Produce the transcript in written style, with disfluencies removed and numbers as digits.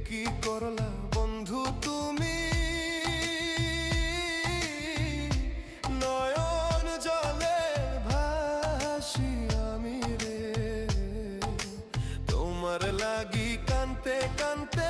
কি করলা বন্ধু তুমি, নয়ন জলে ভাসি আমি রে, তোমার লাগি কানতে কানতে